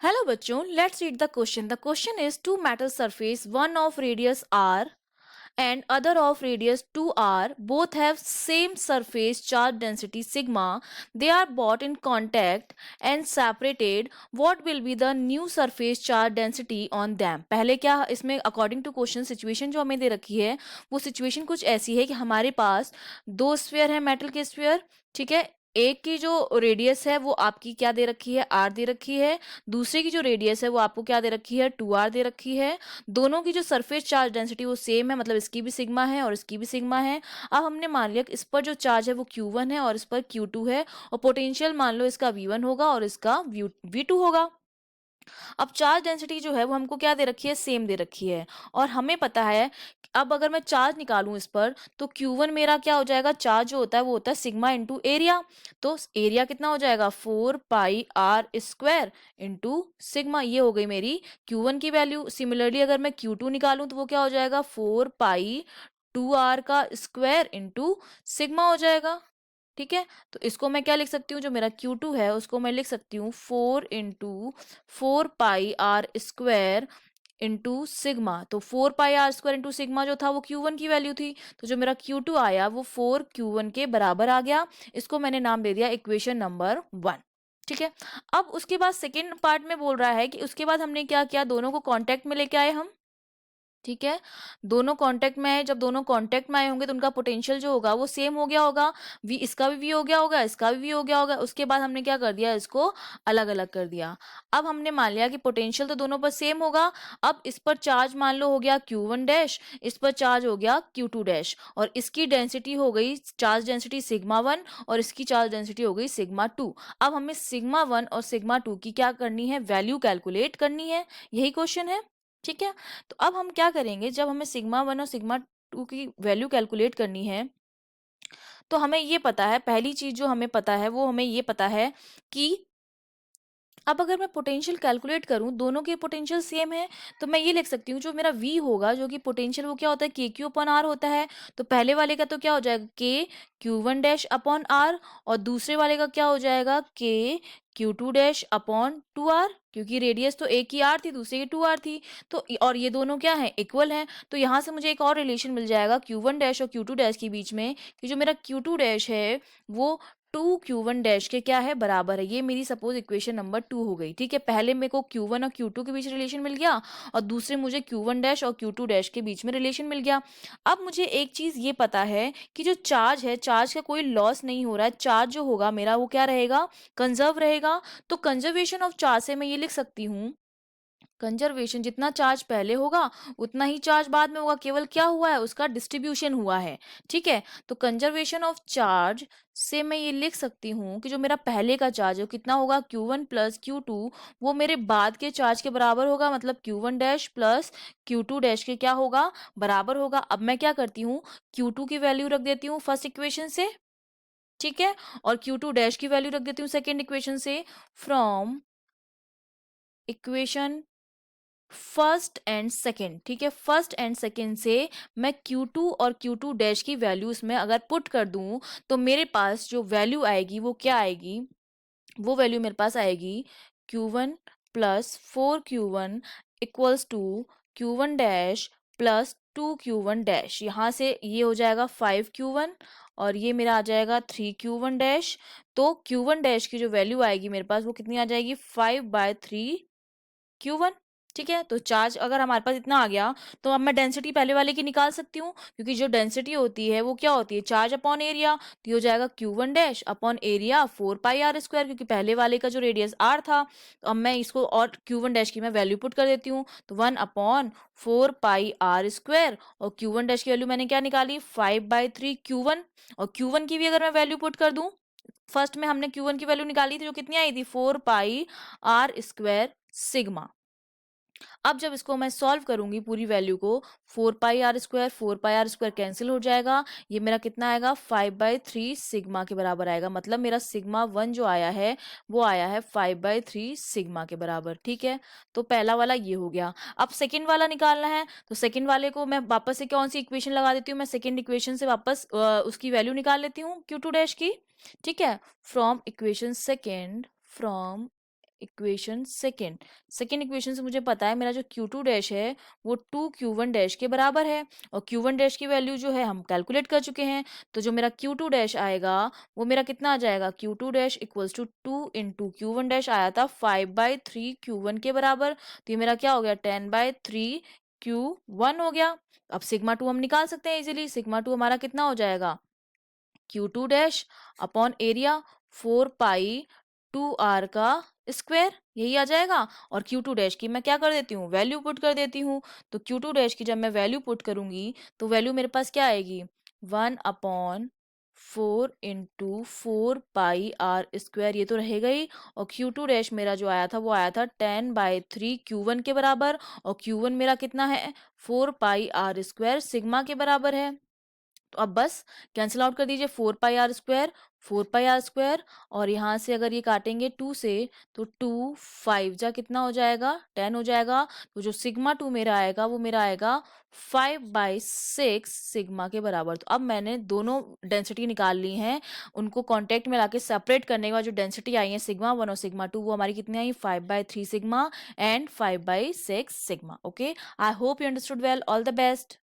Hello बच्चों, let's read the question. The question is two metal surface, one of radius r and other of radius 2r, both have same surface charge density sigma. They are brought in contact and separated. What will be the new surface charge density on them? पहले क्या इसमें according to question situation जो हमें दे रखी है वो situation कुछ ऐसी है कि हमारे पास दो स्फीयर है, मेटल के स्फीयर, ठीक है। एक की जो रेडियस है वो आपकी क्या दे रखी है, आर दे रखी है। दूसरे की जो रेडियस है वो आपको क्या दे रखी है, 2r दे रखी है। दोनों की जो सरफेस चार्ज डेंसिटी वो सेम है, मतलब इसकी भी सिग्मा है और इसकी भी सिग्मा है। अब हमने मान लिया कि इस पर जो चार्ज है वो Q1 है और इस पर Q2 है, और पोटेंशियल मान लो इसका V1 होगा और इसका V2 होगा। अब चार्ज डेंसिटी जो है वो हमको क्या दे रखी है, सेम दे रखी है, और हमें पता है अब अगर मैं चार्ज निकालूं इस पर तो Q1 मेरा क्या हो जाएगा, चार्ज जो होता है वो होता है सिग्मा इंटू एरिया। तो एरिया कितना हो जाएगा, 4πr² इंटू सिग्मा। ये हो गई मेरी Q1 की वैल्यू। सिमिलरली अगर मैं Q2 निकालूं तो वो क्या हो जाएगा, 4π2r का स्क्वायर इंटू सिग्मा हो जाएगा। ठीक है, तो इसको मैं क्या लिख सकती हूँ, जो मेरा Q2 है उसको मैं लिख सकती हूँ 4 इंटू 4πr² इंटू सिग्मा। तो 4πr² इंटू सिग्मा जो था वो Q1 की वैल्यू थी, तो जो मेरा Q2 आया वो 4Q1 के बराबर आ गया। इसको मैंने नाम दे दिया इक्वेशन नंबर 1। ठीक है, अब उसके बाद सेकेंड पार्ट में बोल रहा है कि उसके बाद हमने क्या किया, दोनों को कांटेक्ट में लेके आए हम। ठीक है, दोनों कांटेक्ट में आए, जब दोनों कांटेक्ट में आए होंगे तो उनका पोटेंशियल जो होगा वो सेम हो गया होगा। वी इसका भी वी हो गया होगा, इसका भी वी हो गया होगा। उसके बाद हमने क्या कर दिया, इसको अलग अलग कर दिया। अब हमने मान लिया कि पोटेंशियल तो दोनों पर सेम होगा। अब इस पर चार्ज मान लो हो गया Q1 डैश, इस पर चार्ज हो गया Q2 डैश, और इसकी डेंसिटी हो गई चार्ज डेंसिटी सिग्मा 1 और इसकी चार्ज डेंसिटी हो गई सिग्मा 2। अब हमें सिग्मा 1 और सिग्मा 2 की क्या करनी है, वैल्यू कैलकुलेट करनी है। यही क्वेश्चन है। ठीक है, तो अब हम क्या करेंगे, जब हमें सिग्मा 1 और सिग्मा 2 की वैल्यू कैलकुलेट करनी है तो हमें ये पता है, पहली चीज जो हमें पता है वो हमें ये पता है कि अब अगर मैं पोटेंशियल कैलकुलेट करूं, दोनों के पोटेंशियल सेम है, तो मैं ये लिख सकती हूँ जो मेरा V होगा, जो कि पोटेंशियल वो क्या होता है, KQ/R होता है। तो पहले वाले का तो क्या हो जाएगा, KQ1 डैश अपॉन R, और दूसरे वाले का क्या हो जाएगा, KQ2 डैश अपॉन 2R, क्योंकि रेडियस तो एक ही R थी, दूसरे की 2R थी। तो और ये दोनों क्या है, इक्वल हैं। तो यहाँ से मुझे एक और रिलेशन मिल जाएगा Q1 डैश और Q2 डैश के बीच में, कि जो मेरा Q2 डैश है वो 2Q1 डैश के क्या है, बराबर है। ये मेरी सपोज इक्वेशन नंबर 2 हो गई। ठीक है, पहले मेरे को Q1 और Q2 के बीच रिलेशन मिल गया, और दूसरे मुझे Q1 डैश और Q2 डैश के बीच में रिलेशन मिल गया। अब मुझे एक चीज ये पता है कि जो चार्ज है, चार्ज का कोई लॉस नहीं हो रहा है। चार्ज जो होगा मेरा वो क्या रहेगा, कंजर्व रहेगा। तो कंजर्वेशन ऑफ चार्ज से मैं ये लिख सकती हूँ, कंजर्वेशन, जितना चार्ज पहले होगा उतना ही चार्ज बाद में होगा, केवल क्या हुआ है, उसका डिस्ट्रीब्यूशन हुआ है। ठीक है, तो कंजर्वेशन ऑफ चार्ज से मैं ये लिख सकती हूँ कि जो मेरा पहले का चार्ज है कितना होगा, Q1 प्लस Q2, वो मेरे बाद के चार्ज के बराबर होगा, मतलब Q1 dash plus Q2 dash के क्या होगा, बराबर होगा। अब मैं क्या करती हूँ, Q2 की वैल्यू रख देती हूँ फर्स्ट इक्वेशन से, ठीक है, और Q2 डैश की वैल्यू रख देती हूँ सेकेंड इक्वेशन से। From equation first and second, ठीक है, फर्स्ट एंड सेकेंड से मैं Q2 और Q2 डैश की वैल्यूज में अगर पुट कर दूं तो मेरे पास जो वैल्यू आएगी वो क्या आएगी, वो वैल्यू मेरे पास आएगी Q1 plus 4Q1 equals to Q1 dash plus 2Q1 dash. यहाँ से ये हो जाएगा 5Q1 और ये मेरा आ जाएगा 3Q1 डैश। तो Q1 डैश की जो वैल्यू आएगी मेरे पास वो कितनी आ जाएगी, 5/3Q1। ठीक है, तो चार्ज अगर हमारे पास इतना आ गया तो अब मैं डेंसिटी पहले वाले की निकाल सकती हूँ, क्योंकि जो डेंसिटी होती है वो क्या होती है, चार्ज अपॉन एरिया। तो ये हो जाएगा Q1 dash upon area 4πr², क्योंकि पहले वाले का जो रेडियस R था। तो अब मैं इसको और Q1 डैश की मैं वैल्यू पुट कर देती हूँ, तो 1/4πr², और Q1 डैश की वैल्यू मैंने क्या निकाली, 5/3Q1। और Q1 की भी अगर मैं वैल्यू पुट कर दूं, फर्स्ट में हमने Q1 की वैल्यू निकाली थी जो कितनी आई थी, 4πr² सिग्मा। अब जब इसको मैं सॉल्व करूंगी पूरी वैल्यू को, 4πr² कैंसिल हो जाएगा, ये मेरा कितना आएगा, 5/3 सिग्मा के बराबर आएगा। मतलब मेरा सिग्मा 1 जो आया है वो आया है 5/3 सिग्मा के बराबर। ठीक है, तो पहला वाला ये हो गया। अब सेकंड वाला निकालना है, तो सेकंड वाले को मैं वापस से कौन सी इक्वेशन लगा देती हूँ, मैं सेकंड इक्वेशन से वापस उसकी वैल्यू निकाल लेती हूँ Q2 डैश की। ठीक है, from equation equation second equation से मुझे पता है मेरा जो Q2 डैश है वो 2Q1 डैश के बराबर है, और Q1 डैश की वैल्यू जो है हम कैलकुलेट कर चुके हैं। तो जो मेरा Q2 डैश आएगा वो मेरा कितना आ जाएगा, Q2 dash equals to 2 into Q1 dash आया था 5/3 Q1 के बराबर। तो ये मेरा क्या हो गया, 10/3 Q1 हो गया। अब सिग्मा 2 हम निकाल सकते हैं इजीली। सिग्मा 2 हमारा कितना हो जाएगा, Q2 डैश अपॉन एरिया 4 पाई 2R का स्क्वायर, यही आ जाएगा। और Q2 डैश की मैं क्या कर देती हूँ, वैल्यू पुट कर देती हूँ। तो Q2 डैश की जब मैं वैल्यू पुट करूंगी तो वैल्यू मेरे पास क्या आएगी, 1/4 इंटू 4 पाई R स्क्वायर, ये तो रहेगा ही। और Q2 डैश मेरा जो आया था वो आया था 10/3 Q1 के बराबर, और Q1 मेरा कितना है, 4 पाई R स्क्वायर सिग्मा के बराबर है। तो अब बस कैंसिल आउट कर दीजिए, 4 पाई R स्क्वायर और यहाँ से अगर ये काटेंगे 2 से तो 2 5 कितना हो जाएगा, 10 हो जाएगा। तो जो सिग्मा 2 मेरा आएगा वो मेरा आएगा 5/6 सिग्मा के बराबर। तो अब मैंने दोनों डेंसिटी निकाल ली हैं, उनको कॉन्टेक्ट में लाके सेपरेट करने के बाद जो डेंसिटी आई है सिग्मा 1 और सिग्मा 2 वो हमारी कितनी आई, 5/3 sigma and 5/6 sigma. Okay, I hope you understood well. All the best.